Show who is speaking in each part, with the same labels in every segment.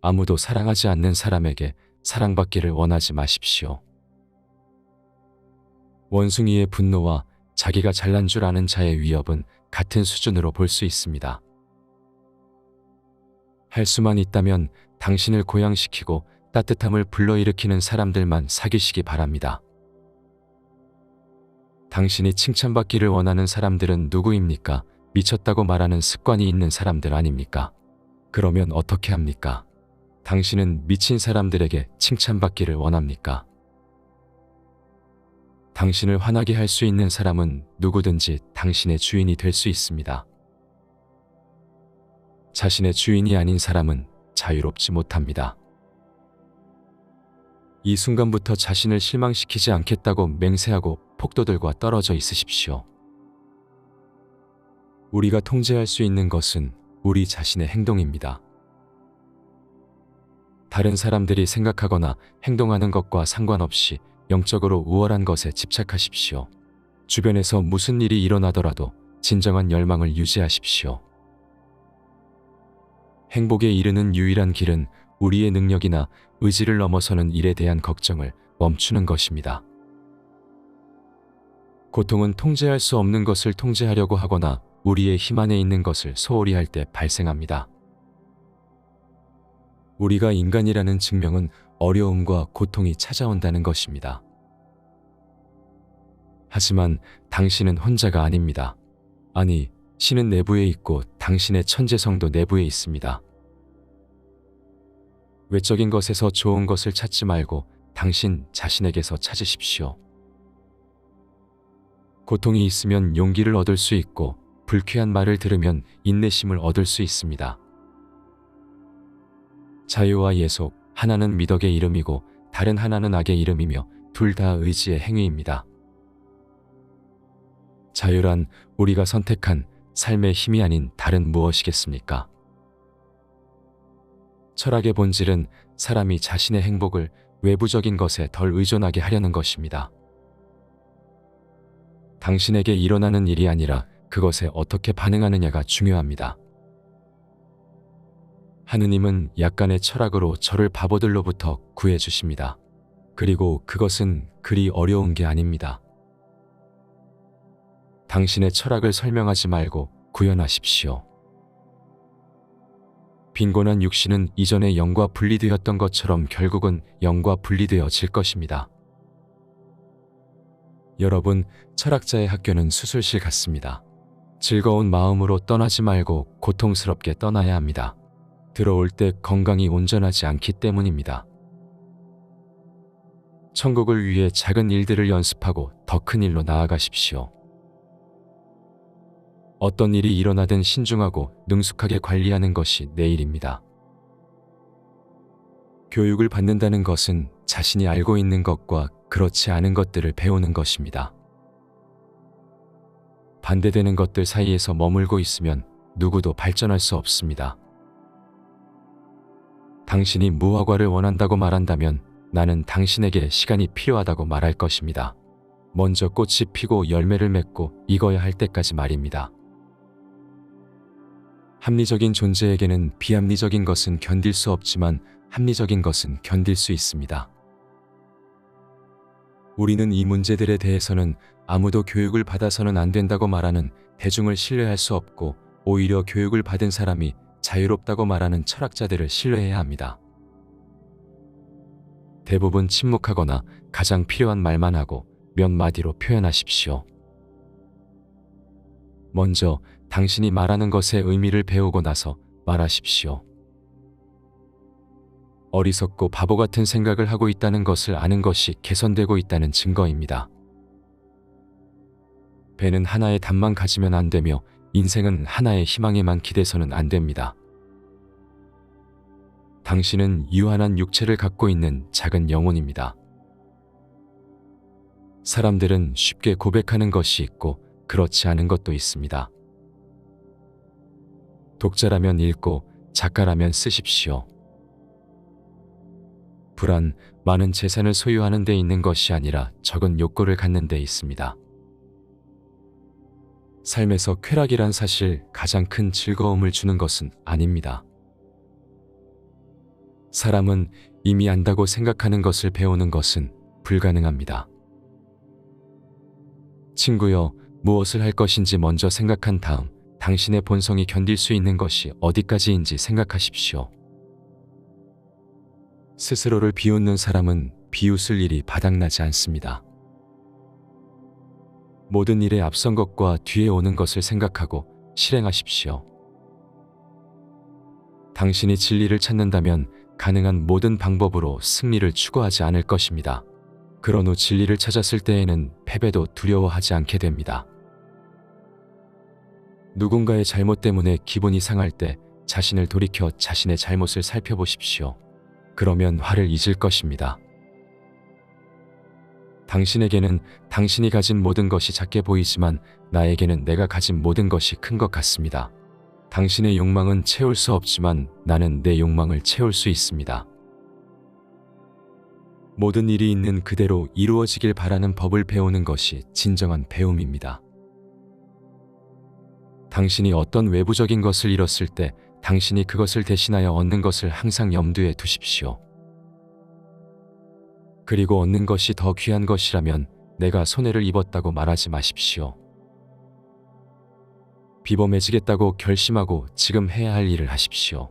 Speaker 1: 아무도 사랑하지 않는 사람에게 사랑받기를 원하지 마십시오. 원숭이의 분노와 자기가 잘난 줄 아는 자의 위협은 같은 수준으로 볼 수 있습니다. 할 수만 있다면 당신을 고양시키고 따뜻함을 불러일으키는 사람들만 사귀시기 바랍니다. 당신이 칭찬받기를 원하는 사람들은 누구입니까? 미쳤다고 말하는 습관이 있는 사람들 아닙니까? 그러면 어떻게 합니까? 당신은 미친 사람들에게 칭찬받기를 원합니까? 당신을 화나게 할 수 있는 사람은 누구든지 당신의 주인이 될 수 있습니다. 자신의 주인이 아닌 사람은 자유롭지 못합니다. 이 순간부터 자신을 실망시키지 않겠다고 맹세하고 폭도들과 떨어져 있으십시오. 우리가 통제할 수 있는 것은 우리 자신의 행동입니다. 다른 사람들이 생각하거나 행동하는 것과 상관없이 영적으로 우월한 것에 집착하십시오. 주변에서 무슨 일이 일어나더라도 진정한 열망을 유지하십시오. 행복에 이르는 유일한 길은 우리의 능력이나 의지를 넘어서는 일에 대한 걱정을 멈추는 것입니다. 고통은 통제할 수 없는 것을 통제하려고 하거나 우리의 힘 안에 있는 것을 소홀히 할 때 발생합니다. 우리가 인간이라는 증명은 어려움과 고통이 찾아온다는 것입니다. 하지만 당신은 혼자가 아닙니다. 아니, 신은 내부에 있고 당신의 천재성도 내부에 있습니다. 외적인 것에서 좋은 것을 찾지 말고 당신 자신에게서 찾으십시오. 고통이 있으면 용기를 얻을 수 있고 불쾌한 말을 들으면 인내심을 얻을 수 있습니다. 자유와 예속, 하나는 미덕의 이름이고 다른 하나는 악의 이름이며 둘 다 의지의 행위입니다. 자유란 우리가 선택한 삶의 힘이 아닌 다른 무엇이겠습니까? 철학의 본질은 사람이 자신의 행복을 외부적인 것에 덜 의존하게 하려는 것입니다. 당신에게 일어나는 일이 아니라 그것에 어떻게 반응하느냐가 중요합니다. 하느님은 약간의 철학으로 저를 바보들로부터 구해주십니다. 그리고 그것은 그리 어려운 게 아닙니다. 당신의 철학을 설명하지 말고 구현하십시오. 빈곤한 육신은 이전에 영과 분리되었던 것처럼 결국은 영과 분리되어질 것입니다. 여러분, 철학자의 학교는 수술실 같습니다. 즐거운 마음으로 떠나지 말고 고통스럽게 떠나야 합니다. 들어올 때 건강이 온전하지 않기 때문입니다. 천국을 위해 작은 일들을 연습하고 더 큰 일로 나아가십시오. 어떤 일이 일어나든 신중하고 능숙하게 관리하는 것이 내 일입니다. 교육을 받는다는 것은 자신이 알고 있는 것과 그렇지 않은 것들을 배우는 것입니다. 반대되는 것들 사이에서 머물고 있으면 누구도 발전할 수 없습니다. 당신이 무화과를 원한다고 말한다면 나는 당신에게 시간이 필요하다고 말할 것입니다. 먼저 꽃이 피고 열매를 맺고 익어야 할 때까지 말입니다. 합리적인 존재에게는 비합리적인 것은 견딜 수 없지만 합리적인 것은 견딜 수 있습니다. 우리는 이 문제들에 대해서는 아무도 교육을 받아서는 안 된다고 말하는 대중을 신뢰할 수 없고 오히려 교육을 받은 사람이 자유롭다고 말하는 철학자들을 신뢰해야 합니다. 대부분 침묵하거나 가장 필요한 말만 하고 몇 마디로 표현하십시오. 먼저 당신이 말하는 것의 의미를 배우고 나서 말하십시오. 어리석고 바보 같은 생각을 하고 있다는 것을 아는 것이 개선되고 있다는 증거입니다. 배는 하나의 답만 가지면 안 되며 인생은 하나의 희망에만 기대서는 안 됩니다. 당신은 유한한 육체를 갖고 있는 작은 영혼입니다. 사람들은 쉽게 고백하는 것이 있고 그렇지 않은 것도 있습니다. 독자라면 읽고 작가라면 쓰십시오. 불안, 많은 재산을 소유하는 데 있는 것이 아니라 적은 욕구를 갖는 데 있습니다. 삶에서 쾌락이란 사실 가장 큰 즐거움을 주는 것은 아닙니다. 사람은 이미 안다고 생각하는 것을 배우는 것은 불가능합니다. 친구여, 무엇을 할 것인지 먼저 생각한 다음 당신의 본성이 견딜 수 있는 것이 어디까지인지 생각하십시오. 스스로를 비웃는 사람은 비웃을 일이 바닥나지 않습니다. 모든 일에 앞선 것과 뒤에 오는 것을 생각하고 실행하십시오. 당신이 진리를 찾는다면 가능한 모든 방법으로 승리를 추구하지 않을 것입니다. 그런 후 진리를 찾았을 때에는 패배도 두려워하지 않게 됩니다. 누군가의 잘못 때문에 기분이 상할 때 자신을 돌이켜 자신의 잘못을 살펴보십시오. 그러면 화를 잊을 것입니다. 당신에게는 당신이 가진 모든 것이 작게 보이지만 나에게는 내가 가진 모든 것이 큰 것 같습니다. 당신의 욕망은 채울 수 없지만 나는 내 욕망을 채울 수 있습니다. 모든 일이 있는 그대로 이루어지길 바라는 법을 배우는 것이 진정한 배움입니다. 당신이 어떤 외부적인 것을 잃었을 때 당신이 그것을 대신하여 얻는 것을 항상 염두에 두십시오. 그리고 얻는 것이 더 귀한 것이라면 내가 손해를 입었다고 말하지 마십시오. 비범해지겠다고 결심하고 지금 해야 할 일을 하십시오.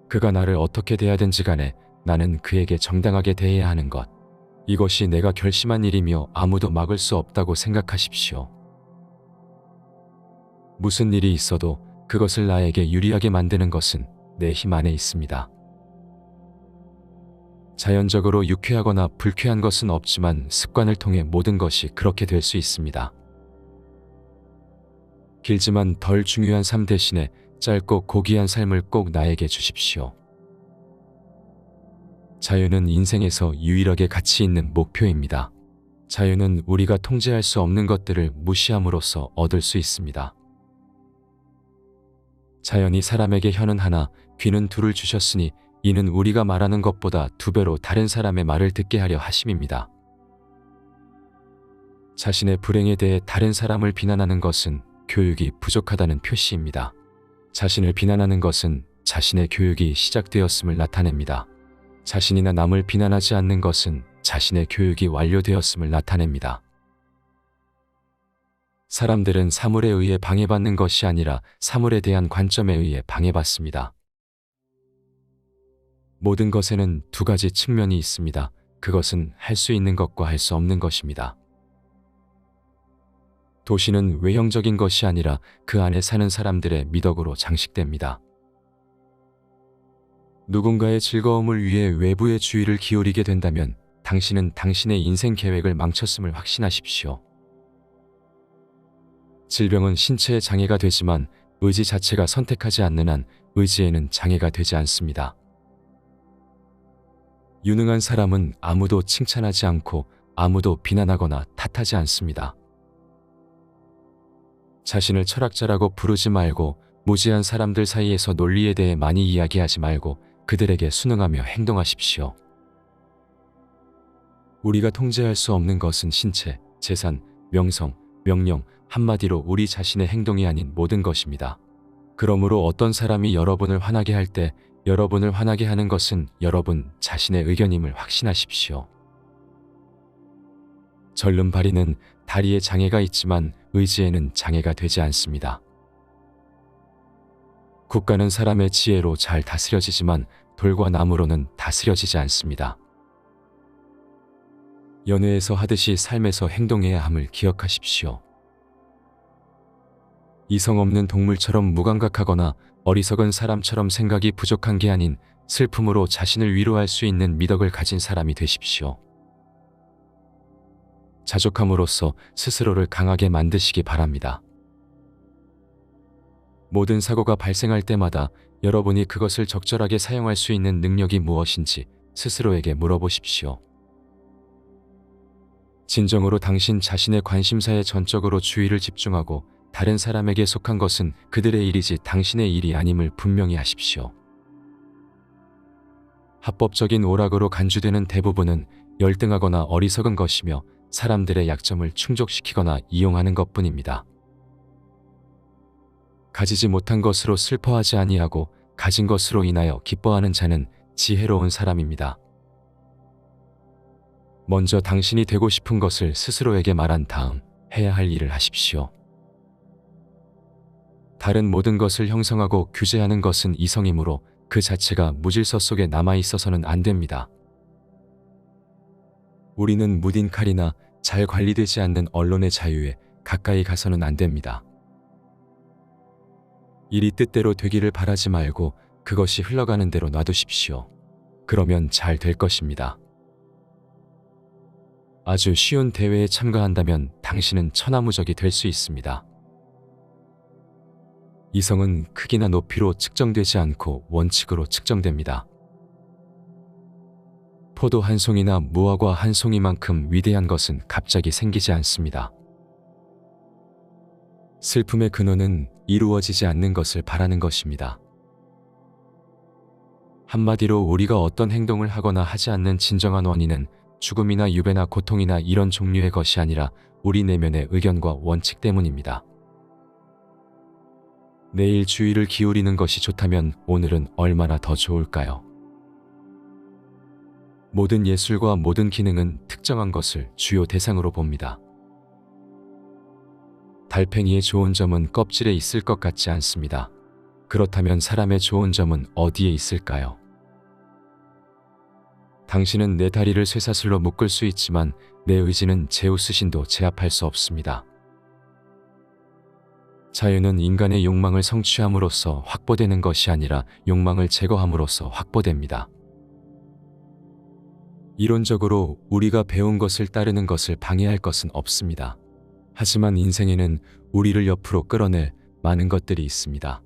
Speaker 1: 그가 나를 어떻게 대하든지 간에 나는 그에게 정당하게 대해야 하는 것. 이것이 내가 결심한 일이며 아무도 막을 수 없다고 생각하십시오. 무슨 일이 있어도 그것을 나에게 유리하게 만드는 것은 내 힘 안에 있습니다. 자연적으로 유쾌하거나 불쾌한 것은 없지만 습관을 통해 모든 것이 그렇게 될 수 있습니다. 길지만 덜 중요한 삶 대신에 짧고 고귀한 삶을 꼭 나에게 주십시오. 자유는 인생에서 유일하게 가치 있는 목표입니다. 자유는 우리가 통제할 수 없는 것들을 무시함으로써 얻을 수 있습니다. 자연이 사람에게 혀는 하나, 귀는 둘을 주셨으니 이는 우리가 말하는 것보다 2배로 다른 사람의 말을 듣게 하려 하심입니다. 자신의 불행에 대해 다른 사람을 비난하는 것은 교육이 부족하다는 표시입니다. 자신을 비난하는 것은 자신의 교육이 시작되었음을 나타냅니다. 자신이나 남을 비난하지 않는 것은 자신의 교육이 완료되었음을 나타냅니다. 사람들은 사물에 의해 방해받는 것이 아니라 사물에 대한 관점에 의해 방해받습니다. 모든 것에는 2가지 측면이 있습니다. 그것은 할 수 있는 것과 할 수 없는 것입니다. 도시는 외형적인 것이 아니라 그 안에 사는 사람들의 미덕으로 장식됩니다. 누군가의 즐거움을 위해 외부의 주의를 기울이게 된다면 당신은 당신의 인생 계획을 망쳤음을 확신하십시오. 질병은 신체의 장애가 되지만 의지 자체가 선택하지 않는 한 의지에는 장애가 되지 않습니다. 유능한 사람은 아무도 칭찬하지 않고 아무도 비난하거나 탓하지 않습니다. 자신을 철학자라고 부르지 말고 무지한 사람들 사이에서 논리에 대해 많이 이야기하지 말고 그들에게 순응하며 행동하십시오. 우리가 통제할 수 없는 것은 신체, 재산, 명성, 명령, 한마디로 우리 자신의 행동이 아닌 모든 것입니다. 그러므로 어떤 사람이 여러분을 화나게 할 때 여러분을 화나게 하는 것은 여러분 자신의 의견임을 확신하십시오. 절름발이는 다리에 장애가 있지만 의지에는 장애가 되지 않습니다. 국가는 사람의 지혜로 잘 다스려지지만 돌과 나무로는 다스려지지 않습니다. 연애에서 하듯이 삶에서 행동해야 함을 기억하십시오. 이성 없는 동물처럼 무감각하거나 어리석은 사람처럼 생각이 부족한 게 아닌 슬픔으로 자신을 위로할 수 있는 미덕을 가진 사람이 되십시오. 자족함으로써 스스로를 강하게 만드시기 바랍니다. 모든 사고가 발생할 때마다 여러분이 그것을 적절하게 사용할 수 있는 능력이 무엇인지 스스로에게 물어보십시오. 진정으로 당신 자신의 관심사에 전적으로 주의를 집중하고 다른 사람에게 속한 것은 그들의 일이지 당신의 일이 아님을 분명히 하십시오. 합법적인 오락으로 간주되는 대부분은 열등하거나 어리석은 것이며 사람들의 약점을 충족시키거나 이용하는 것뿐입니다. 가지지 못한 것으로 슬퍼하지 아니하고 가진 것으로 인하여 기뻐하는 자는 지혜로운 사람입니다. 먼저 당신이 되고 싶은 것을 스스로에게 말한 다음 해야 할 일을 하십시오. 다른 모든 것을 형성하고 규제하는 것은 이성이므로 그 자체가 무질서 속에 남아 있어서는 안 됩니다. 우리는 무딘 칼이나 잘 관리되지 않는 언론의 자유에 가까이 가서는 안 됩니다. 일이 뜻대로 되기를 바라지 말고 그것이 흘러가는 대로 놔두십시오. 그러면 잘 될 것입니다. 아주 쉬운 대회에 참가한다면 당신은 천하무적이 될 수 있습니다. 이성은 크기나 높이로 측정되지 않고 원칙으로 측정됩니다. 포도 한 송이나 무화과 한 송이만큼 위대한 것은 갑자기 생기지 않습니다. 슬픔의 근원은 이루어지지 않는 것을 바라는 것입니다. 한마디로 우리가 어떤 행동을 하거나 하지 않는 진정한 원인은 죽음이나 유배나 고통이나 이런 종류의 것이 아니라 우리 내면의 의견과 원칙 때문입니다. 내일 주의를 기울이는 것이 좋다면 오늘은 얼마나 더 좋을까요? 모든 예술과 모든 기능은 특정한 것을 주요 대상으로 봅니다. 달팽이의 좋은 점은 껍질에 있을 것 같지 않습니다. 그렇다면 사람의 좋은 점은 어디에 있을까요? 당신은 내 다리를 쇠사슬로 묶을 수 있지만 내 의지는 제우스 신도 제압할 수 없습니다. 자유는 인간의 욕망을 성취함으로써 확보되는 것이 아니라 욕망을 제거함으로써 확보됩니다. 이론적으로 우리가 배운 것을 따르는 것을 방해할 것은 없습니다. 하지만 인생에는 우리를 옆으로 끌어낼 많은 것들이 있습니다.